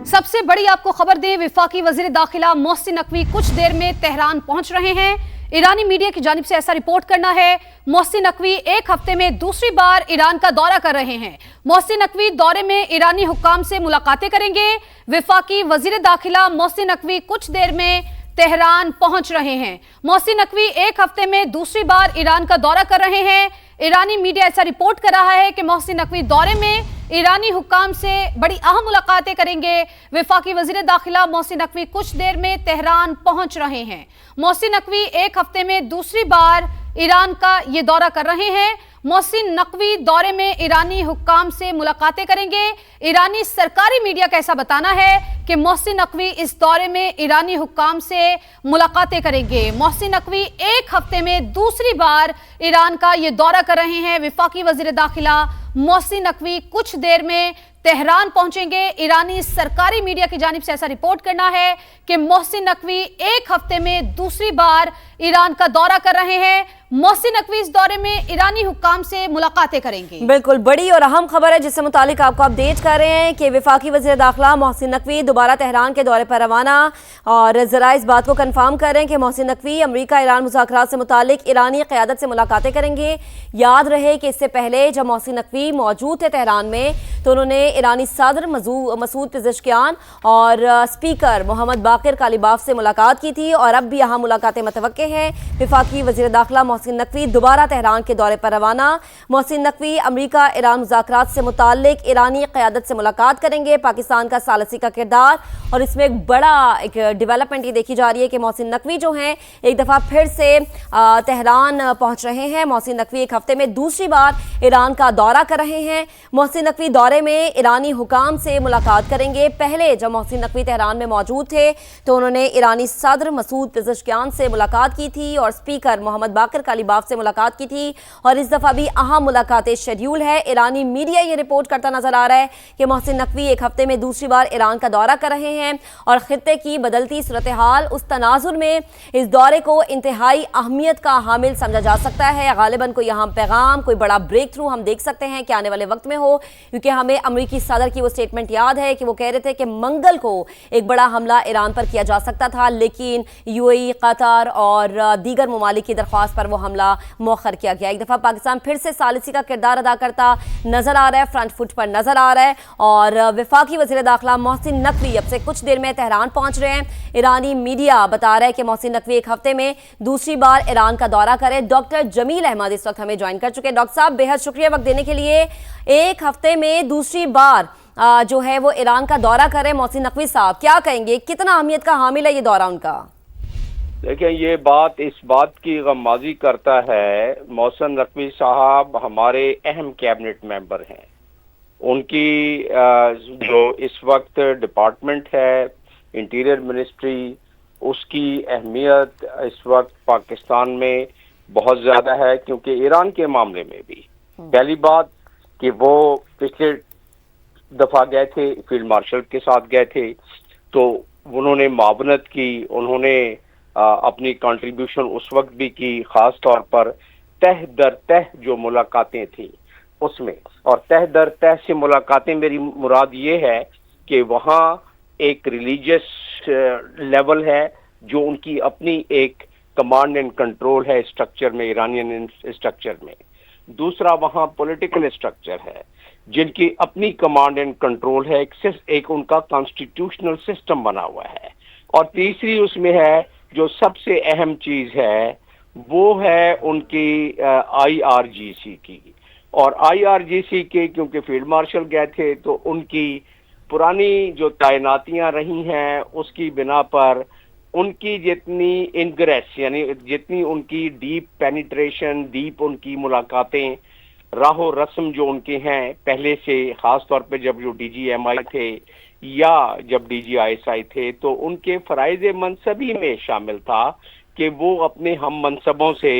सबसे बड़ी आपको खबर दें, वफाकी वजीर दाखिला मोहसिन नकवी कुछ देर में तेहरान पहुंच रहे हैं। ईरानी मीडिया की जानिब से ऐसा रिपोर्ट करना है। मोहसिन नकवी एक हफ्ते में दूसरी बार ईरान का दौरा कर रहे हैं। मोहसिन नकवी दौरे में ईरानी हुक्काम से मुलाकातें करेंगे। वफाकी वजीर दाखिला मोहसिन नकवी कुछ देर में तेहरान पहुंच रहे हैं। मोहसिन नकवी एक हफ्ते में दूसरी बार ईरान का दौरा कर रहे हैं। ईरानी मीडिया ऐसा रिपोर्ट कर रहा है कि मोहसिन नकवी दौरे में ईरानी हुक्काम से बड़ी अहम मुलाकातें करेंगे। वफाकी वजीर दाखिला मोहसिन नकवी कुछ देर में तेहरान पहुंच रहे हैं। मोहसिन नकवी एक हफ्ते में दूसरी बार ईरान का ये दौरा कर रहे हैं। मोहसिन नकवी दौरे में ईरानी हुक्काम से मुलाकातें करेंगे। ईरानी सरकारी मीडिया का ऐसा बताना है कि मोहसिन नकवी इस दौरे में ईरानी हुक्काम से मुलाकातें करेंगे। मोहसिन नकवी एक हफ्ते में दूसरी बार ईरान का ये दौरा कर रहे हैं। वफाकी वजीर दाखिला मोहसिन नकवी कुछ देर में तेहरान पहुंचेंगे। ईरानी सरकारी मीडिया की जानिब से ऐसा रिपोर्ट करना है कि मोहसिन नकवी एक हफ्ते में दूसरी बार ईरान का दौरा कर रहे हैं। मोहसिन नकवी इस दौरे में ईरानी हुक्काम से मुलाकातें करेंगे। बिल्कुल बड़ी और अहम खबर है जिससे मुतालिक आपको अपडेट कर रहे हैं कि वफाकी वज़ीर दाखिला मोहसिन नकवी दोबारा तेहरान के दौरे पर रवाना। और ज़रा इस बात को कन्फर्म कर रहे हैं कि मोहसिन नकवी अमरीका ईरान मुज़ाकरात से मुतालिक ईरानी क़यादत से मुलाकातें करेंगे। याद रहे कि इससे पहले जब मोहसिन नकवी मौजूद थे तेहरान में तो उन्होंने ईरानी सदर मसूद पेज़ेश्कियान और स्पीकर मोहम्मद बाक़िर कालिबाफ से मुलाकात की थी और अब भी यहाँ मुलाकातें मुतवक्के हैं। वफाकी वज़ीर दाखिला मोहसिन नकवी दोबारा तेहरान के दौरे पर रवाना। मोहसिन नकवी अमरीका ईरान मुज़ाकरात से मुताल्लिक ईरानी क़यादत से मुलाकात करेंगे। पाकिस्तान का सालसी का किरदार और इसमें एक बड़ा डेवलपमेंट ये देखी जा रही है कि मोहसिन नकवी जो हैं एक दफ़ा फिर से तेहरान पहुँच रहे हैं। मोहसिन नकवी एक हफ्ते में दूसरी बार ईरान का दौरा कर रहे हैं। मोहसिन नकवी दौरे में ईरानी हुकाम से मुलाकात करेंगे। पहले जब मोहसिन नकवी तेहरान में मौजूद थे तो उन्होंने ईरानी सदर मसूद पेज़ेश्कियान से मुलाकात की थी और स्पीकर मोहम्मद बाक़िर कालिबाफ से मुलाकात की थी और इस दफ़ा भी अहम मुलाकातें शेड्यूल है। ईरानी मीडिया ये रिपोर्ट करता नजर आ रहा है कि मोहसिन नकवी एक हफ्ते में दूसरी बार ईरान का दौरा कर रहे हैं और खित्ते की बदलती सूरत हाल उस तनाजुर में इस दौरे को इंतहाई अहमियत का हामिल समझा जा सकता है। गालिबन कोई यहाँ पैगाम, कोई बड़ा ब्रेक थ्रू हम देख सकते हैं कि आने वाले वक्त में हो, क्योंकि हमें अमरीकी सदर की वो स्टेटमेंट याद है कि वो कह रहे थे कि मंगल को एक बड़ा हमला ईरान पर किया जा सकता था, लेकिन यूएई, कतर और दीगर ममालिक की दरख्वास्त पर वो हमला मौखर किया गया। एक दफ़ा पाकिस्तान फिर से सालिसी का किरदार अदा करता नजर आ रहा है, फ्रंट फुट पर नजर आ रहा है। और वफाकी वज़ीर दाखिला मोहसिन नकवी अब से कुछ देर में तेहरान पहुंच रहे हैं। ईरानी मीडिया बता रहा है कि मोहसिन नकवी एक हफ्ते में दूसरी बार ईरान का दौरा करें। डॉक्टर जमील अहमद इस वक्त हमें ज्वाइन कर चुके हैं। डॉक्टर साहब, बेहद शुक्रिया वक्त देने के लिए। एक हफ्ते में दूसरी बार जो है वो ईरान का दौरा करें मोहसिन नकवी साहब, क्या कहेंगे, कितना अहमियत का हामिल है ये दौरा उनका? देखिए, ये बात इस बात की गमाजी करता है, मोहसिन नकवी साहब हमारे अहम कैबिनेट मेंबर हैं। उनकी जो इस वक्त डिपार्टमेंट है इंटीरियर मिनिस्ट्री, उसकी अहमियत इस वक्त पाकिस्तान में बहुत ज़्यादा है, क्योंकि ईरान के मामले में भी पहली बात कि वो पिछले दफ़ा गए थे, फील्ड मार्शल के साथ गए थे, तो उन्होंने मावनत की, उन्होंने अपनी कंट्रीब्यूशन उस वक्त भी की, ख़ास तौर पर तह दर तह जो मुलाकातें थी उसमें। और तह दर तह से मुलाकातें मेरी मुराद ये है कि वहाँ एक रिलीजियस लेवल है जो उनकी अपनी एक कमांड एंड कंट्रोल है स्ट्रक्चर में, ईरानियन स्ट्रक्चर में। दूसरा वहाँ पॉलिटिकल स्ट्रक्चर है जिनकी अपनी कमांड एंड कंट्रोल है, एक उनका कॉन्स्टिट्यूशनल सिस्टम बना हुआ है। और तीसरी उसमें है जो सबसे अहम चीज है वो है उनकी IRGC की। और IRGC के क्योंकि फील्ड मार्शल गए थे तो उनकी पुरानी जो तैनातियां रही हैं उसकी बिना पर उनकी जितनी इंग्रेस यानी जितनी उनकी डीप पेनिट्रेशन, डीप उनकी मुलाकातें, राहो रस्म जो उनके हैं पहले से, खास तौर पे जब जो DGMI थे या जब DGISI थे, तो उनके फराइज़ मनसबी में शामिल था कि वो अपने हम मनसबों से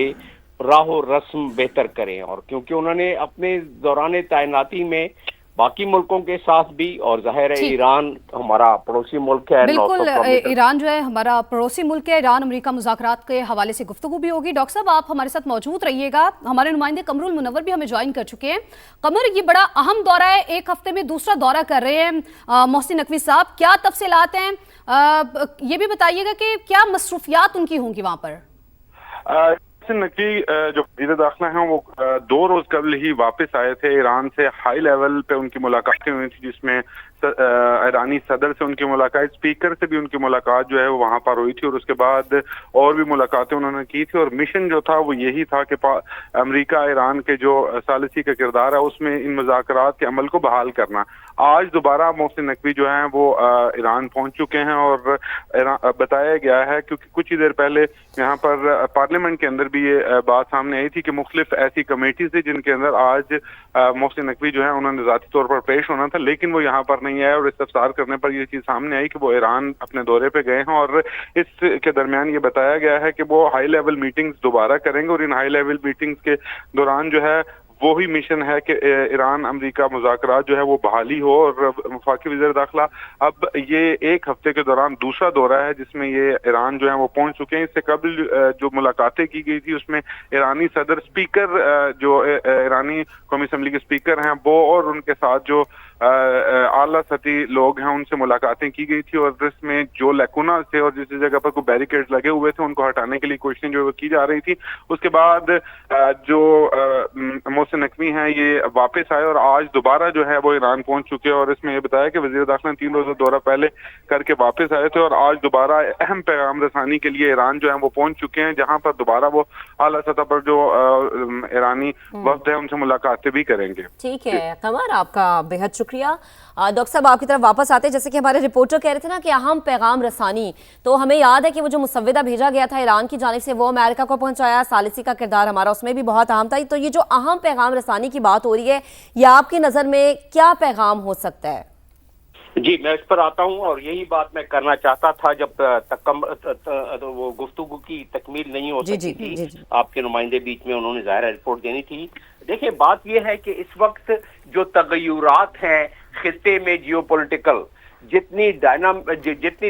राहो रस्म बेहतर करें। और क्योंकि उन्होंने अपने दौरान तैनाती में बाकी मुल्कों के साथ भी, और जाहिर है ठीक। ईरान हमारा पड़ोसी मुल्क है। 900 बिल्कुल किलोमीटर ईरान जो है हमारा पड़ोसी मुल्क है। ईरान अमेरिका मुज़ाकरात के हवाले से गुफ्तगू भी होगी। डॉक्टर साहब आप हमारे साथ मौजूद रहिएगा। हमारे नुमाइंदे कमरुल मुनव्वर भी हमें ज्वाइन कर चुके हैं। कमर, ये बड़ा अहम दौरा है, एक हफ्ते में दूसरा दौरा कर रहे हैं मोहसिन नकवी साहब, क्या तफसीलात हैं? ये भी बताइएगा कि क्या मसरूफियात उनकी होंगी वहाँ पर? मोहसिन नकवी जो वज़ीर दाखिला हैं वो 2 रोज कबल ही वापस आए थे। ईरान से हाई लेवल पे उनकी मुलाकातें हुई थी, जिसमें ईरानी सदर से उनकी मुलाकात, स्पीकर से भी उनकी मुलाकात जो है वो वहाँ पर हुई थी, और उसके बाद और भी मुलाकातें उन्होंने की थी। और मिशन जो था वो यही था कि अमेरिका ईरान के जो सालिसी का किरदार है उसमें इन मुज़ाकरात के अमल को बहाल करना। आज दोबारा मोहसिन नकवी जो हैं वो ईरान पहुंच चुके हैं, और बताया गया है, क्योंकि कुछ ही देर पहले यहाँ पर पार्लियामेंट के अंदर भी ये बात सामने आई थी कि मुख्तलिफ ऐसी कमेटी थी जिनके अंदर आज मोहसिन नकवी जो है उन्होंने ज़ाती तौर पर पेश होना था, लेकिन वो यहाँ पर नहीं आए। और इस्तफसार करने पर ये चीज़ सामने आई कि वो ईरान अपने दौरे पे गए हैं, और इसके दरमियान ये बताया गया है कि वो हाई लेवल मीटिंग्स दोबारा करेंगे, और इन हाई लेवल मीटिंग्स के दौरान जो है वो ही मिशन है कि ईरान अमेरिका मुज़ाकरात जो है वो बहाली हो। और वफाकी वज़ीर दाखिला अब ये एक हफ्ते के दौरान दूसरा दौरा है जिसमें ये ईरान जो है वो पहुंच चुके हैं। इससे कबल जो मुलाकातें की गई थी उसमें ईरानी सदर, स्पीकर जो ईरानी कौमी असम्बली के स्पीकर हैं वो, और उनके साथ जो आला सती लोग हैं उनसे मुलाकातें की गई थी, और इसमें जो लैकुना थे और जिस जगह पर कोई बैरिकेड लगे हुए थे उनको हटाने के लिए कोशिशें जो की जा रही थी। उसके बाद जो मोहसिन नकवी हैं ये वापस आए और आज दोबारा जो है वो ईरान पहुंच चुके हैं। और इसमें ये बताया कि वज़ीर दाखिला 3 रोज़ा दौरा पहले करके वापस आए थे, और आज दोबारा अहम पैगाम रसानी के लिए ईरान जो है वो पहुंच चुके हैं, जहां पर दोबारा वो आला सतह पर जो ईरानी वफ्द है उनसे मुलाकातें भी करेंगे। ठीक है कमर, आपका बेहद शुक्रिया। डॉक्टर साहब आपकी तरफ वापस आते हैं, जैसे कि हमारे रिपोर्टर कह रहे थे ना कि अहम पैगाम रसानी, तो हमें याद है कि वो जो मुसव्विदा भेजा गया था ईरान की जानिब से वो अमेरिका को पहुंचाया, सालिसी का किरदार हमारा उसमें भी बहुत अहम था। तो ये जो अहम पैगाम रसानी की बात हो रही है, या आपकी नज़र में क्या पैगाम हो सकता है? जी, मैं इस पर आता हूं, और यही बात मैं करना चाहता था जब तक वो गुफ्तगू की तकमील नहीं हो सकी थी। आपके नुमाइंदे बीच में उन्होंने ज़ाहिर रिपोर्ट देनी थी। देखिए, बात यह है कि इस वक्त जो तगय्युरात हैं खित्ते में जियोपॉलिटिकल, जितनी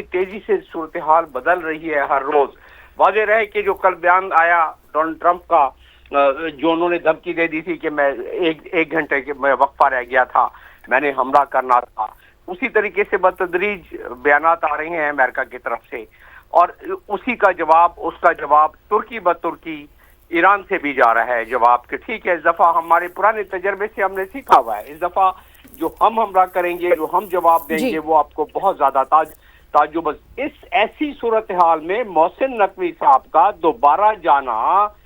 तेजी से सूरत हाल बदल रही है हर रोज, वाज़ेह रहे कि जो कल बयान आया डोनाल्ड ट्रंप का, जो उन्होंने धमकी दे दी थी कि मैं एक घंटे के मैं वक्फा रह गया था, मैंने हमला करना था, उसी तरीके से बतदरीज बयानात आ रहे हैं अमेरिका की तरफ से, और उसका जवाब तुर्की ब तुर्की ईरान से भी जा रहा है जवाब कि ठीक है, इस दफा हमारे पुराने तजर्बे से हमने सीखा हुआ है, इस दफा जो हम हमला करेंगे, जो हम जवाब देंगे वो आपको बहुत ज्यादा ताज्जुब। इस ऐसी सूरत हाल में मोहसिन नकवी साहब का दोबारा जाना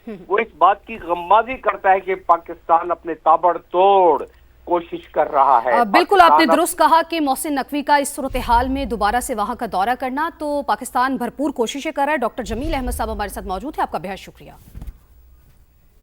वो इस बात की गम्माज़ी करता है कि पाकिस्तान अपने ताबड़तोड़ कोशिश कर रहा है। बिल्कुल आपने दुरुस्त कहा कि मोहसिन नकवी का इस सूरत हाल में दोबारा से वहां का दौरा करना, तो पाकिस्तान भरपूर कोशिशें कर रहा है। डॉक्टर जमील अहमद साहब हमारे साथ मौजूद है, आपका बेहद शुक्रिया।